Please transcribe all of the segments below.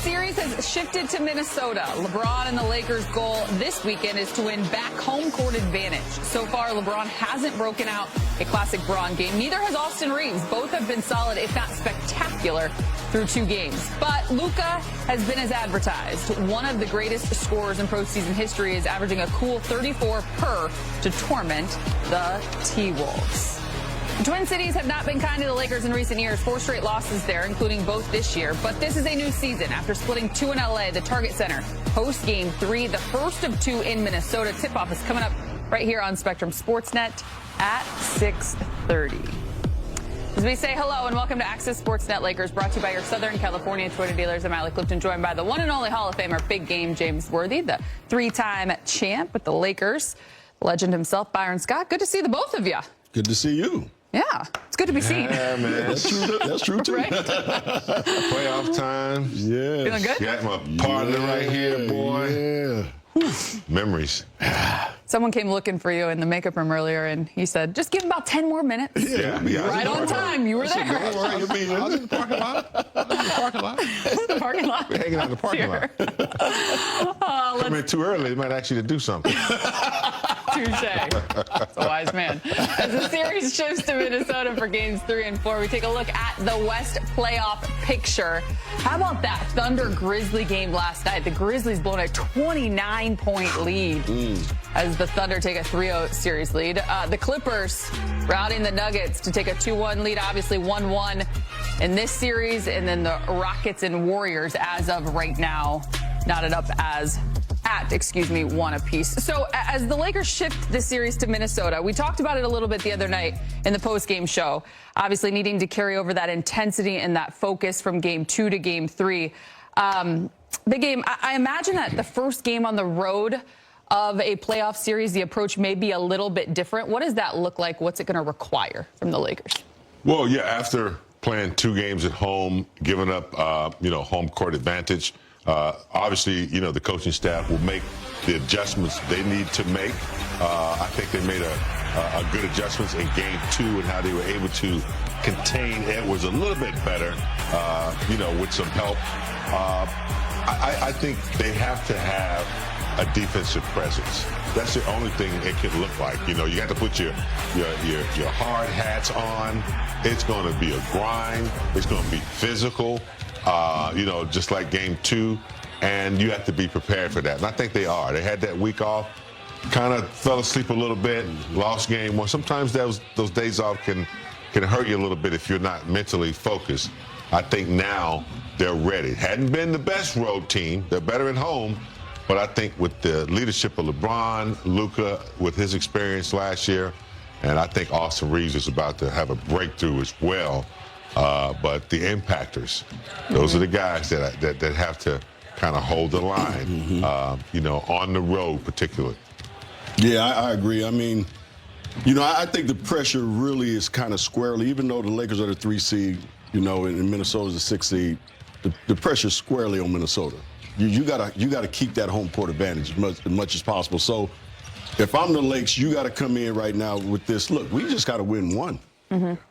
series has shifted to Minnesota. LeBron and the Lakers' goal this weekend is to win back home court advantage. So far, LeBron hasn't broken out a classic Bron game. Neither has Austin Reeves. Both have been solid, if not spectacular, through 2 games. But Luka has been as advertised. One of the greatest scorers in postseason history is averaging a cool 34 per to torment the T-Wolves. The Twin Cities have not been kind to the Lakers in recent years. 4 straight losses there, including both this year. But this is a new season. After splitting 2 in L.A., the Target Center hosts Game 3, the first of 2 in Minnesota. Tip-off is coming up right here on Spectrum Sportsnet at 6:30. As we say hello and welcome to Access Sportsnet Lakers, brought to you by your Southern California Toyota dealers. I'm Alec Clifton, joined by the one and only Hall of Famer, Big Game James Worthy, the 3-time champ with the Lakers, legend himself, Byron Scott. Good to see the both of you. Good to see you. Yeah, it's good to be seen. Yeah, man. That's true. That's true, too. Right? Playoff time. Yeah. Feeling good? Got my partner right here, boy. Yeah. Memories. Someone came looking for you in the makeup room earlier, and he said, just give him about 10 more minutes. Yeah. Right on time. You were there. Don't worry, you'll be in the parking lot. The parking lot. We're hanging out in the parking lot. Come in too early, they might ask you to do something. Touche. It's a wise man. As the series shifts to Minnesota for games 3 and 4, we take a look at the West playoff picture. How about that Thunder-Grizzly game last night? The Grizzlies blown a 29-point lead as the Thunder take a 3-0 series lead. The Clippers routing the Nuggets to take a 2-1 lead, obviously 1-1 in this series, and then the Rockets and Warriors as of right now knotted up at 1 apiece. So as the Lakers shift this series to Minnesota, we talked about it a little bit the other night in the post-game show, obviously needing to carry over that intensity and that focus from game 2 to game 3. Big Game, I imagine that the first game on the road of a playoff series, the approach may be a little bit different. What does that look like? What's it going to require from the Lakers? Well, yeah, after playing 2 games at home, giving up, home court advantage, obviously, the coaching staff will make the adjustments they need to make. I think they made a good adjustments in game 2 and how they were able to contain Edwards a little bit better, with some help. I think they have to have a defensive presence. That's the only thing it can look like. You got to put your hard hats on. It's going to be a grind. It's going to be physical. Just like game 2, and you have to be prepared for that. And I think they are. They had that week off, kind of fell asleep a little bit, lost game 1. Sometimes those days off can hurt you a little bit if you're not mentally focused. I think now they're ready. Hadn't been the best road team. They're better at home. But I think with the leadership of LeBron, Luka, with his experience last year, and I think Austin Reeves is about to have a breakthrough as well. But the impactors, those are the guys that have to kind of hold the line, on the road particularly. Yeah, I agree. I mean, I think the pressure really is kind of squarely, even though the Lakers are the 3 seed, and Minnesota's the 6 seed, the pressure is squarely on Minnesota. You gotta keep that home court advantage as much as possible. So if I'm the Lakers, you got to come in right now with this. Look, we just got to win 1.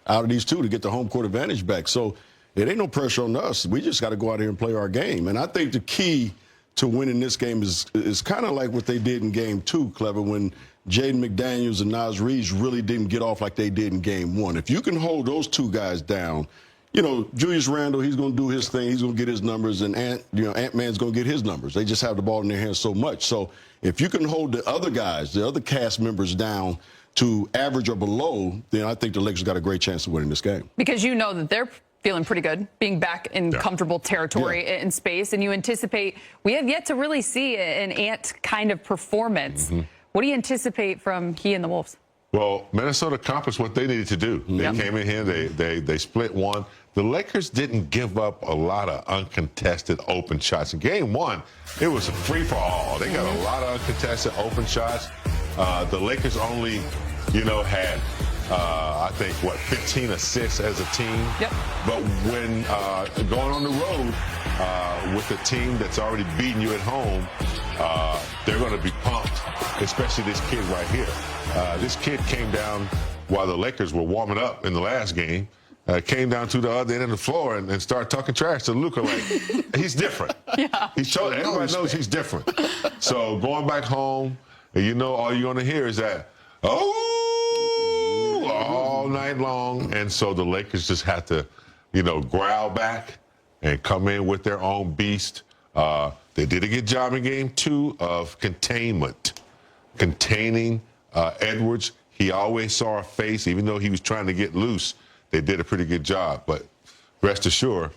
Out of these 2 to get the home court advantage back. So it ain't no pressure on us. We just got to go out here and play our game. And I think the key to winning this game is kind of like what they did in game 2, Clever, when Jaden McDaniels and Naz Reeves really didn't get off like they did in game 1. If you can hold those 2 guys down, Julius Randle, he's going to do his thing. He's going to get his numbers, and Ant-Man's going to get his numbers. They just have the ball in their hands so much. So if you can hold the other guys, the other cast members down to average or below, then I think the Lakers got a great chance of winning this game. Because that they're feeling pretty good, being back in comfortable territory in space, and you anticipate, we have yet to really see an Ant kind of performance. What do you anticipate from he and the Wolves? Well, Minnesota accomplished what they needed to do. They came in here, they split 1. The Lakers didn't give up a lot of uncontested open shots. In game 1, it was a free-for-all. They got a lot of uncontested open shots. The Lakers only, had, I think, 15 assists as a team. But when going on the road with a team that's already beaten you at home, they're going to be pumped, especially this kid right here. This kid came down while the Lakers were warming up in the last game. came down to the other end of the floor and started talking trash to Luka. Like, he's different. Yeah. Everybody knows he's different. So going back home, and all you're going to hear is that, oh, all night long. And so the Lakers just have to, growl back and come in with their own beast. They did a good job in game 2 of containing Edwards. He always saw a face, even though he was trying to get loose. They did a pretty good job. But rest assured,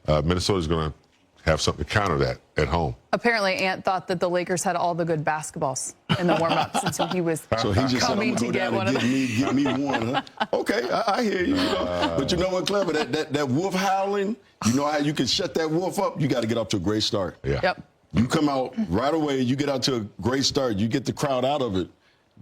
Minnesota's going to have something to counter that at home. Apparently, Ant thought that the Lakers had all the good basketballs in the warm-ups, and so he was coming to get one of them. Give me one, huh? Okay, I hear you. But you know what, Clever? That wolf howling, you know how you can shut that wolf up? You got to get off to a great start. Yeah. Yep. You come out right away, you get out to a great start, you get the crowd out of it,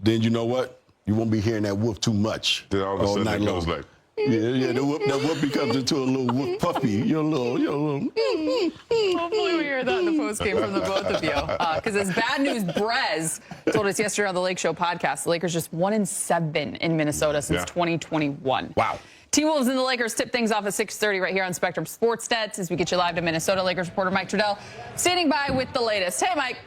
then you know what? You won't be hearing that wolf too much Then all of a sudden it goes like, yeah, that wolf becomes into a little wolf puppy. You're a little. Hopefully we hear that in the postgame from the both of you. Because as Bad News Brez told us yesterday on the Lake Show podcast, the Lakers just 1-7 in Minnesota since 2021. Wow. T-Wolves and the Lakers tip things off at 6:30 right here on Spectrum Sportsnet as we get you live to Minnesota. Lakers reporter Mike Trudell standing by with the latest. Hey, Mike.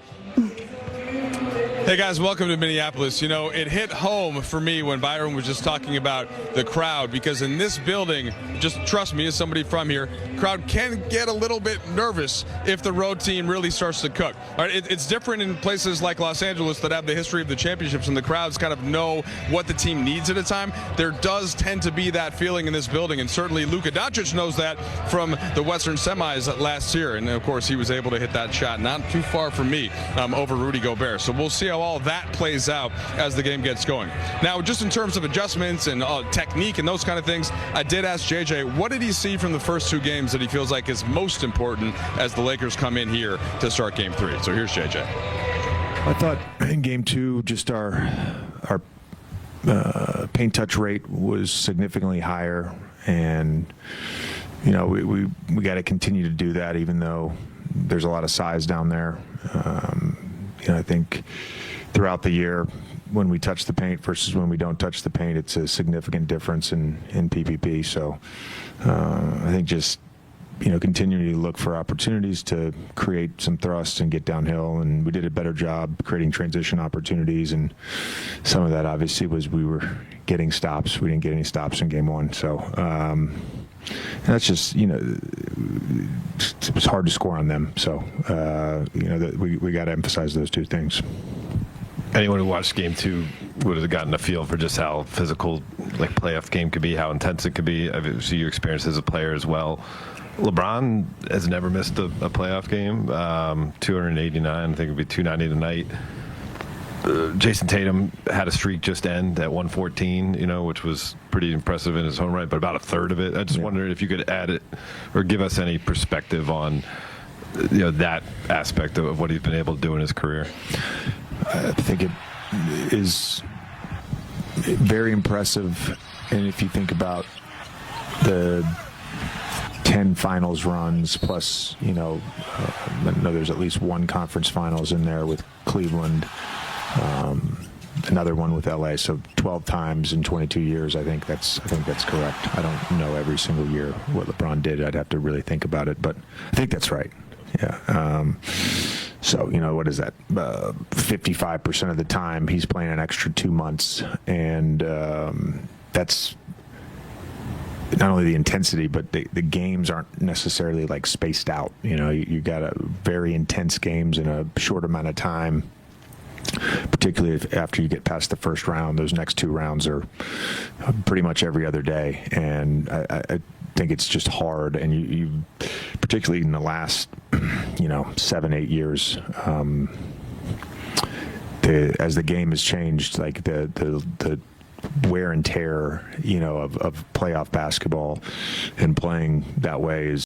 Hey guys, welcome to Minneapolis. It hit home for me when Byron was just talking about the crowd, because in this building, just trust me as somebody from here, crowd can get a little bit nervous if the road team really starts to cook. All right, it's different in places like Los Angeles that have the history of the championships and the crowds kind of know what the team needs at a time. There does tend to be that feeling in this building, and certainly Luka Doncic knows that from the Western semis last year. And of course, he was able to hit that shot not too far from me over Rudy Gobert. So we'll see how all that plays out as the game gets going. Now, just in terms of adjustments and technique and those kind of things, I did ask JJ, what did he see from the first 2 games that he feels like is most important as the Lakers come in here to start game 3? So here's JJ. I thought in game 2, just our paint touch rate was significantly higher, and we got to continue to do that, even though there's a lot of size down there. I think throughout the year, when we touch the paint versus when we don't touch the paint, it's a significant difference in PPP. So I think just continuing to look for opportunities to create some thrust and get downhill, and we did a better job creating transition opportunities, and some of that obviously was we were getting stops. We didn't get any stops in game 1, so that's just it was hard to score on them. So that we got to emphasize those 2 things. Anyone who watched game 2 would have gotten a feel for just how physical playoff game could be, how intense it could be. Obviously, your experience as a player as well. LeBron has never missed a playoff game. 289, I think it would be 290 tonight. Jason Tatum had a streak just end at 114, which was pretty impressive in his own right, but about a third of it. I just wondered if you could add it or give us any perspective on that aspect of what he's been able to do in his career. I think it is very impressive, and if you think about the 10 finals runs plus, I know there's at least 1 conference finals in there with Cleveland, another one with LA, so 12 times in 22 years. I think that's correct. I don't know every single year what LeBron did. I'd have to really think about it, but I think that's right. Yeah. So, what is that? 55% of the time he's playing an extra 2 months, and that's not only the intensity, but the games aren't necessarily spaced out. You got a very intense games in a short amount of time, particularly after you get past the first round. Those next 2 rounds are pretty much every other day, and I think it's just hard. And you particularly in the last 7-8 years, as the game has changed, the wear and tear of playoff basketball and playing that way is